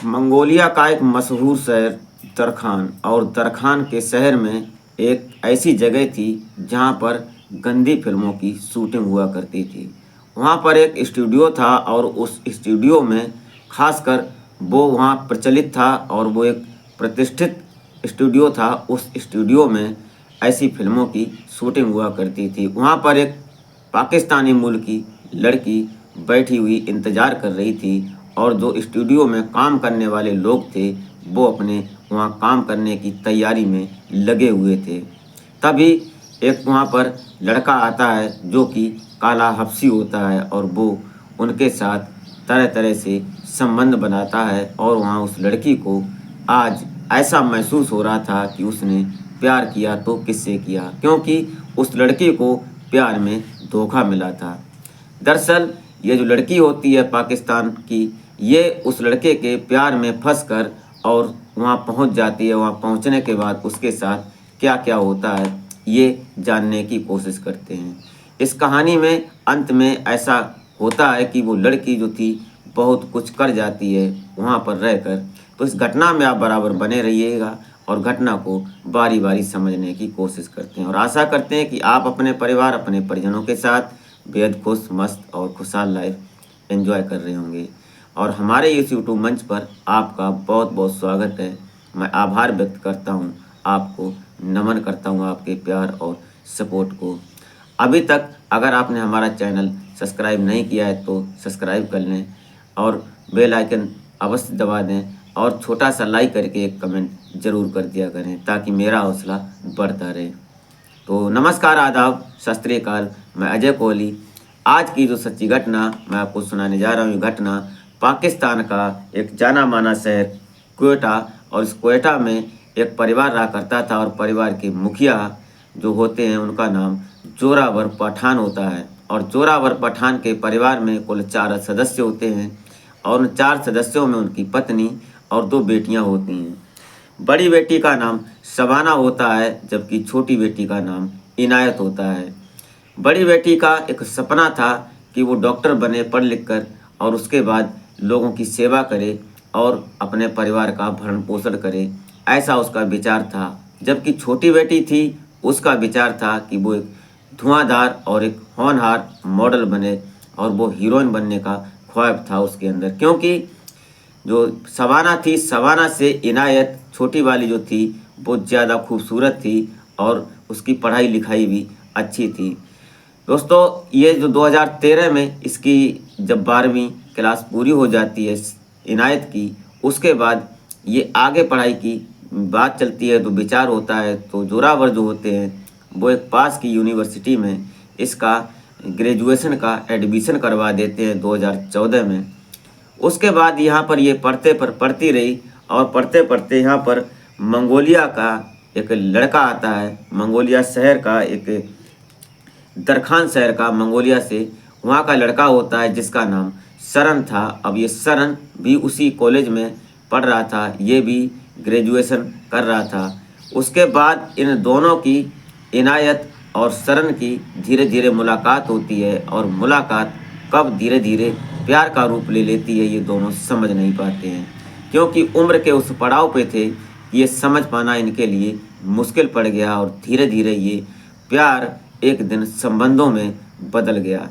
Mongolia का एक मशहूर शहर दरखान, और दरखान के शहर में एक ऐसी जगह थी जहाँ पर गंदी फिल्मों की शूटिंग हुआ करती थी। वहाँ पर एक स्टूडियो था और उस स्टूडियो में खासकर वो वहाँ प्रचलित था और वो एक प्रतिष्ठित स्टूडियो था। उस स्टूडियो में ऐसी फिल्मों की शूटिंग हुआ करती थी। वहाँ पर एक पाकिस्तानी मूल की लड़की बैठी हुई इंतज़ार कर रही थी और जो स्टूडियो में काम करने वाले लोग थे वो अपने वहाँ काम करने की तैयारी में लगे हुए थे। तभी एक वहाँ पर लड़का आता है जो कि काला हफ्सी होता है और वो उनके साथ तरह तरह से संबंध बनाता है। और वहाँ उस लड़की को आज ऐसा महसूस हो रहा था कि उसने प्यार किया तो किससे किया, क्योंकि उस लड़की को प्यार में धोखा मिला था। दरअसल ये जो लड़की होती है पाकिस्तान की, ये उस लड़के के प्यार में फंसकर और वहाँ पहुँच जाती है। वहाँ पहुँचने के बाद उसके साथ क्या क्या होता है ये जानने की कोशिश करते हैं। इस कहानी में अंत में ऐसा होता है कि वो लड़की जो थी बहुत कुछ कर जाती है वहाँ पर रहकर। तो इस घटना में आप बराबर बने रहिएगा और घटना को बारी बारी समझने की कोशिश करते हैं, और आशा करते हैं कि आप अपने परिवार, अपने परिजनों के साथ बेहद खुश, मस्त और खुशहाल लाइफ एंजॉय कर रहे होंगे। और हमारे इस यूट्यूब मंच पर आपका बहुत बहुत स्वागत है। मैं आभार व्यक्त करता हूँ, आपको नमन करता हूँ आपके प्यार और सपोर्ट को। अभी तक अगर आपने हमारा चैनल सब्सक्राइब नहीं किया है तो सब्सक्राइब कर लें और बेल आइकन अवश्य दबा दें और छोटा सा लाइक करके एक कमेंट ज़रूर कर दिया करें ताकि मेरा हौसला बढ़ता रहे। तो नमस्कार, आदाब, सत श्री अकाल। मैं अजय कोहली। आज की जो सच्ची घटना मैं आपको सुनाने जा रहा हूँ, ये घटना पाकिस्तान का एक जाना माना शहर क्वेटा, और इस क्वेटा में एक परिवार रहा करता था और परिवार के मुखिया जो होते हैं उनका नाम जोरावर पठान होता है। और जोरावर पठान के परिवार में कुल 4 सदस्य होते हैं और उन 4 सदस्यों में उनकी पत्नी और 2 बेटियां होती हैं। बड़ी बेटी का नाम शबाना होता है जबकि छोटी बेटी का नाम इनायत होता है। बड़ी बेटी का एक सपना था कि वो डॉक्टर बने पढ़ लिख कर और उसके बाद लोगों की सेवा करे और अपने परिवार का भरण पोषण करे, ऐसा उसका विचार था। जबकि छोटी बेटी थी, उसका विचार था कि वो एक धुआंधार और एक होनहार मॉडल बने और वो हीरोइन बनने का ख्वाब था उसके अंदर। क्योंकि जो शबाना थी, शबाना से इनायत छोटी वाली जो थी वो ज़्यादा खूबसूरत थी और उसकी पढ़ाई लिखाई भी अच्छी थी। दोस्तों, ये जो 2013 में इसकी जब 12वीं क्लास पूरी हो जाती है इनायत की, उसके बाद ये आगे पढ़ाई की बात चलती है तो विचार होता है तो जोरावर जो होते हैं वो एक पास की यूनिवर्सिटी में इसका ग्रेजुएशन का एडमिशन करवा देते हैं 2014 में। उसके बाद यहाँ पर ये पढ़ती रही और पढ़ते पढ़ते यहाँ पर मंगोलिया का एक लड़का आता है। मंगोलिया शहर का, एक दरखान शहर का, मंगोलिया से वहाँ का लड़का होता है जिसका नाम शरण था। अब ये शरण भी उसी कॉलेज में पढ़ रहा था, ये भी ग्रेजुएशन कर रहा था। उसके बाद इन दोनों की, इनायत और शरण की, धीरे धीरे मुलाकात होती है और मुलाकात कब धीरे धीरे प्यार का रूप ले लेती है ये दोनों समझ नहीं पाते हैं, क्योंकि उम्र के उस पड़ाव पे थे। ये समझ पाना इनके लिए मुश्किल पड़ गया और धीरे धीरे ये प्यार एक दिन संबंधों में बदल गया।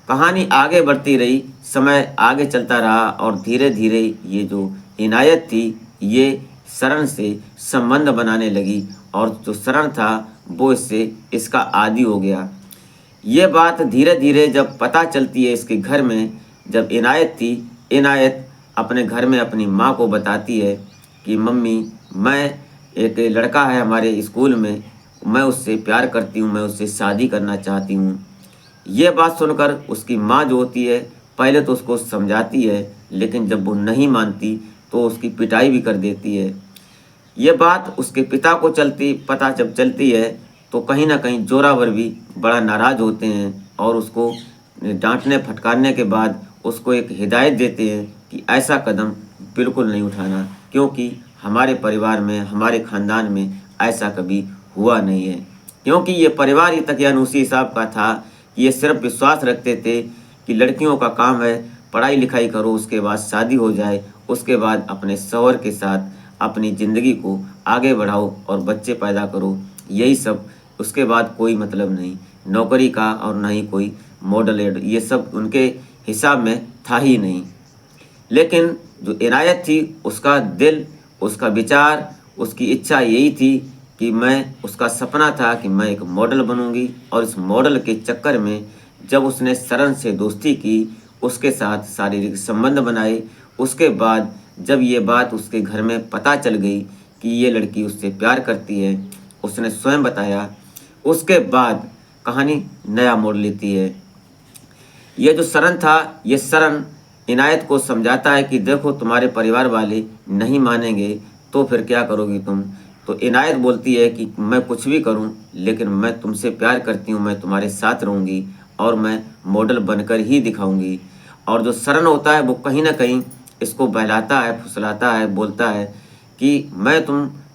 कहानी आगे बढ़ती रही, समय आगे चलता रहा और धीरे धीरे ये जो इनायत थी ये शरण से संबंध बनाने लगी और जो शरण था वो इससे इसका आदी हो गया। ये बात धीरे धीरे जब पता चलती है इसके घर में, जब इनायत थी, इनायत अपने घर में अपनी माँ को बताती है कि मम्मी, मैं, एक लड़का है हमारे स्कूल में, मैं उससे प्यार करती हूँ, मैं उससे शादी करना चाहती हूँ। ये बात सुनकर उसकी माँ जो होती है पहले तो उसको समझाती है, लेकिन जब वो नहीं मानती तो उसकी पिटाई भी कर देती है। ये बात उसके पिता को पता जब चलती है तो कहीं ना कहीं जोरावर भी बड़ा नाराज़ होते हैं और उसको डांटने फटकारने के बाद उसको एक हिदायत देते हैं कि ऐसा कदम बिल्कुल नहीं उठाना, क्योंकि हमारे परिवार में, हमारे ख़ानदान में ऐसा कभी हुआ नहीं है। क्योंकि ये परिवार ही तकियानुसी हिसाब का था कि ये सिर्फ विश्वास रखते थे कि लड़कियों का काम है पढ़ाई लिखाई करो, उसके बाद शादी हो जाए उसके बाद अपने शौहर के साथ अपनी ज़िंदगी को आगे बढ़ाओ और बच्चे पैदा करो, यही सब। उसके बाद कोई मतलब नहीं नौकरी का और ना ही कोई मॉडल एड, ये सब उनके हिसाब में था ही नहीं। लेकिन जो इनायत थी, उसका दिल, उसका विचार, उसकी इच्छा यही थी कि उसका सपना था कि मैं एक मॉडल बनूंगी। और इस मॉडल के चक्कर में जब उसने सरन से दोस्ती की, उसके साथ शारीरिक संबंध बनाए, उसके बाद जब ये बात उसके घर में पता चल गई कि ये लड़की उससे प्यार करती है, उसने स्वयं बताया। उसके बाद कहानी नया मोड़ लेती है। ये जो सरन था, ये सरन इनायत को समझाता है कि देखो तुम्हारे परिवार वाले नहीं मानेंगे तो फिर क्या करोगी तुम। तो इनायत बोलती है कि मैं कुछ भी करूं, लेकिन मैं तुमसे प्यार करती हूं, मैं तुम्हारे साथ रहूंगी और मैं मॉडल बनकर ही दिखाऊंगी। और जो सरन होता है वो कहीं ना कहीं इसको बहलाता है, फुसलाता है, बोलता है कि मैं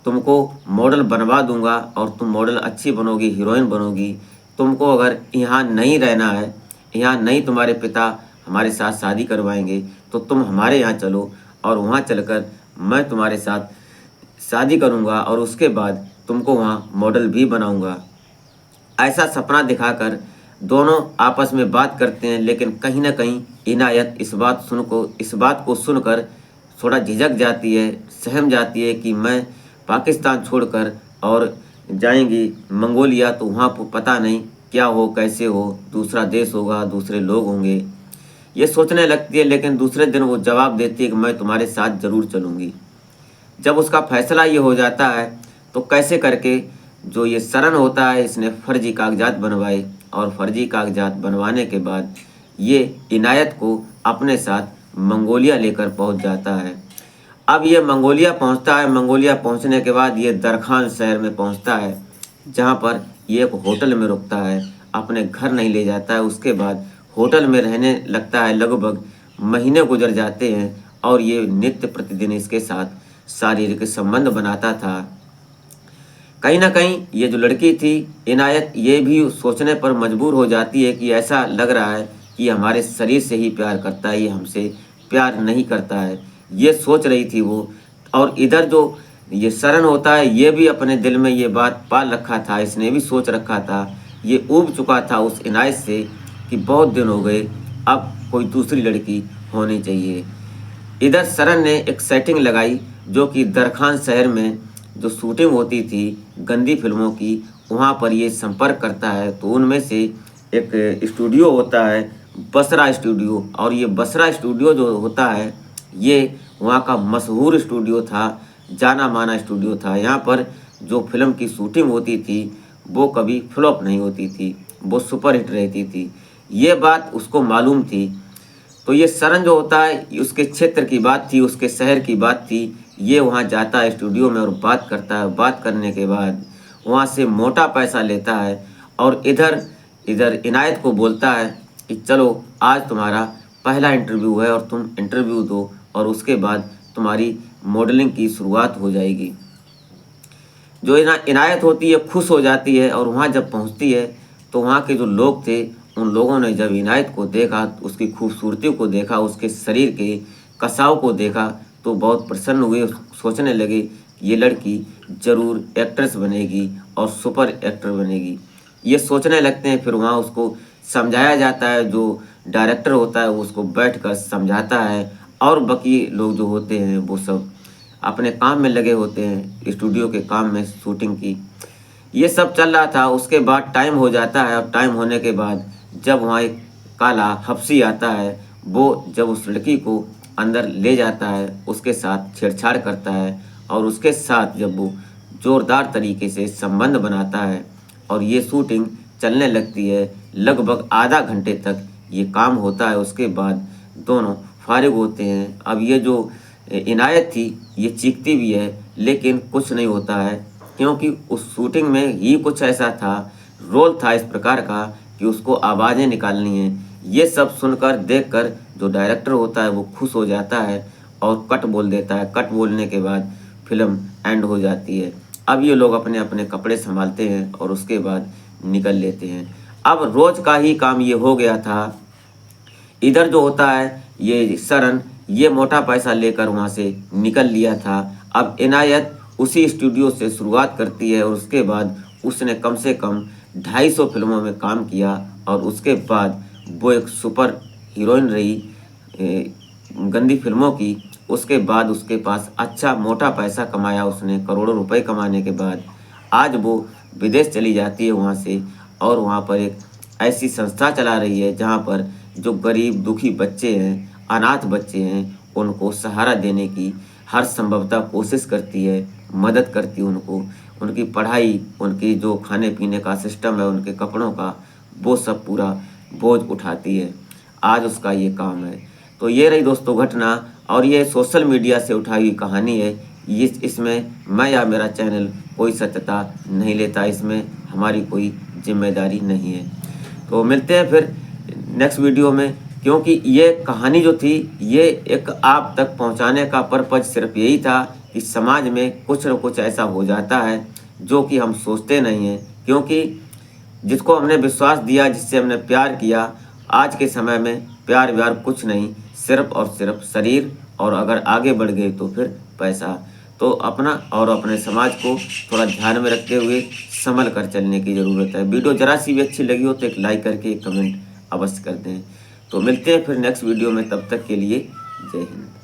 तुमको मॉडल बनवा दूंगा और तुम मॉडल अच्छी बनोगी, हीरोइन बनोगी। तुमको अगर यहाँ नहीं रहना है, यहाँ नहीं तुम्हारे पिता हमारे साथ शादी करवाएंगे, तो तुम हमारे यहाँ चलो और वहाँ चलकर मैं तुम्हारे साथ शादी करूँगा और उसके बाद तुमको वहाँ मॉडल भी बनाऊँगा। ऐसा सपना दिखाकर दोनों आपस में बात करते हैं। लेकिन कहीं ना कहीं इनायत इस बात को सुनकर थोड़ा झिझक जाती है, सहम जाती है कि मैं पाकिस्तान छोड़कर और जाएंगी मंगोलिया, तो वहाँ पर पता नहीं क्या हो, कैसे हो, दूसरा देश होगा, दूसरे लोग होंगे, ये सोचने लगती है। लेकिन दूसरे दिन वो जवाब देती है कि मैं तुम्हारे साथ ज़रूर चलूँगी। जब उसका फैसला ये हो जाता है तो कैसे करके जो ये सरन होता है, इसने फर्जी कागजात बनवाए और फर्जी कागजात बनवाने के बाद ये इनायत को अपने साथ मंगोलिया लेकर पहुंच जाता है। अब ये मंगोलिया पहुंचता है। मंगोलिया पहुंचने के बाद ये दरखान शहर में पहुंचता है, जहां पर ये एक होटल में रुकता है, अपने घर नहीं ले जाता है। उसके बाद होटल में रहने लगता है। लगभग महीने गुजर जाते हैं और ये नित्य प्रतिदिन इसके साथ शारीरिक संबंध बनाता था। कहीं ना कहीं ये जो लड़की थी इनायत, ये भी सोचने पर मजबूर हो जाती है कि ऐसा लग रहा है कि हमारे शरीर से ही प्यार करता है, ये हमसे प्यार नहीं करता है, ये सोच रही थी वो। और इधर जो ये सरन होता है, ये भी अपने दिल में ये बात पाल रखा था, इसने भी सोच रखा था, ये ऊब चुका था उस इनायत से कि बहुत दिन हो गए, अब कोई दूसरी लड़की होनी चाहिए। इधर सरन ने एक सेटिंग लगाई जो कि दरखान शहर में जो शूटिंग होती थी गंदी फिल्मों की, वहाँ पर ये संपर्क करता है। तो उनमें से एक स्टूडियो होता है, बसरा स्टूडियो। और ये बसरा स्टूडियो जो होता है, ये वहाँ का मशहूर स्टूडियो था, जाना माना स्टूडियो था। यहाँ पर जो फिल्म की शूटिंग होती थी वो कभी फ्लॉप नहीं होती थी, वो सुपरहिट रहती थी। ये बात उसको मालूम थी। तो ये सरन जो होता है, उसके क्षेत्र की बात थी, उसके शहर की बात थी। ये वहाँ जाता है स्टूडियो में और बात करता है। बात करने के बाद वहाँ से मोटा पैसा लेता है और इधर इधर इनायत को बोलता है कि चलो आज तुम्हारा पहला इंटरव्यू है और तुम इंटरव्यू दो और उसके बाद तुम्हारी मॉडलिंग की शुरुआत हो जाएगी। जो इनायत होती है खुश हो जाती है और वहाँ जब पहुँचती है तो वहाँ के जो लोग थे, उन लोगों ने जब इनायत को देखा, उसकी खूबसूरती को देखा, उसके शरीर के कसाव को देखा, तो बहुत प्रसन्न हुए। सोचने लगे कि ये लड़की ज़रूर एक्ट्रेस बनेगी और सुपर एक्टर बनेगी, ये सोचने लगते हैं। फिर वहाँ उसको समझाया जाता है, जो डायरेक्टर होता है वो उसको बैठकर समझाता है और बाकी लोग जो होते हैं वो सब अपने काम में लगे होते हैं, स्टूडियो के काम में, शूटिंग की। ये सब चल रहा था। उसके बाद टाइम हो जाता है और टाइम होने के बाद जब वहाँ एक काला हफ्सी आता है, वो जब उस लड़की को अंदर ले जाता है, उसके साथ छेड़छाड़ करता है और उसके साथ जब वो ज़ोरदार तरीके से संबंध बनाता है और ये शूटिंग चलने लगती है, लगभग आधा घंटे तक ये काम होता है। उसके बाद दोनों फारिग होते हैं। अब ये जो इनायत थी ये चीखती भी है, लेकिन कुछ नहीं होता है, क्योंकि उस शूटिंग में ही कुछ ऐसा था, रोल था इस प्रकार का कि उसको आवाज़ें निकालनी हैं। ये सब सुनकर देखकर जो डायरेक्टर होता है वो खुश हो जाता है और कट बोल देता है। कट बोलने के बाद फिल्म एंड हो जाती है। अब ये लोग अपने अपने कपड़े संभालते हैं और उसके बाद निकल लेते हैं। अब रोज़ का ही काम ये हो गया था। इधर जो होता है ये सरन ये मोटा पैसा लेकर वहाँ से निकल लिया था। अब इनायत उसी स्टूडियो से शुरुआत करती है और उसके बाद उसने कम से कम 250 फिल्मों में काम किया और उसके बाद वो एक सुपर हीरोइन रही गंदी फिल्मों की। उसके बाद उसके पास अच्छा मोटा पैसा कमाया उसने, करोड़ों रुपए कमाने के बाद आज वो विदेश चली जाती है वहाँ से और वहाँ पर एक ऐसी संस्था चला रही है जहाँ पर जो गरीब दुखी बच्चे हैं, अनाथ बच्चे हैं, उनको सहारा देने की हर संभवतः कोशिश करती है, मदद करती है उनको, उनकी पढ़ाई, उनकी जो खाने पीने का सिस्टम है, उनके कपड़ों का, वो सब पूरा बोझ उठाती है। आज उसका ये काम है। तो ये रही दोस्तों घटना और ये सोशल मीडिया से उठाई हुई कहानी है। ये इसमें मैं या मेरा चैनल कोई सत्यता नहीं लेता, इसमें हमारी कोई जिम्मेदारी नहीं है। तो मिलते हैं फिर नेक्स्ट वीडियो में, क्योंकि ये कहानी जो थी ये एक आप तक पहुंचाने का पर्पज सिर्फ यही था कि समाज में कुछ न कुछ ऐसा हो जाता है जो कि हम सोचते नहीं हैं, क्योंकि जिसको हमने विश्वास दिया, जिससे हमने प्यार किया, आज के समय में प्यार व्यार कुछ नहीं, सिर्फ और सिर्फ शरीर, और अगर आगे बढ़ गए तो फिर पैसा। तो अपना और अपने समाज को थोड़ा ध्यान में रखते हुए संभल कर चलने की ज़रूरत है। वीडियो ज़रा सी भी अच्छी लगी हो तो एक लाइक करके एक कमेंट अवश्य कर दें। तो मिलते हैं फिर नेक्स्ट वीडियो में, तब तक के लिए जय हिंद।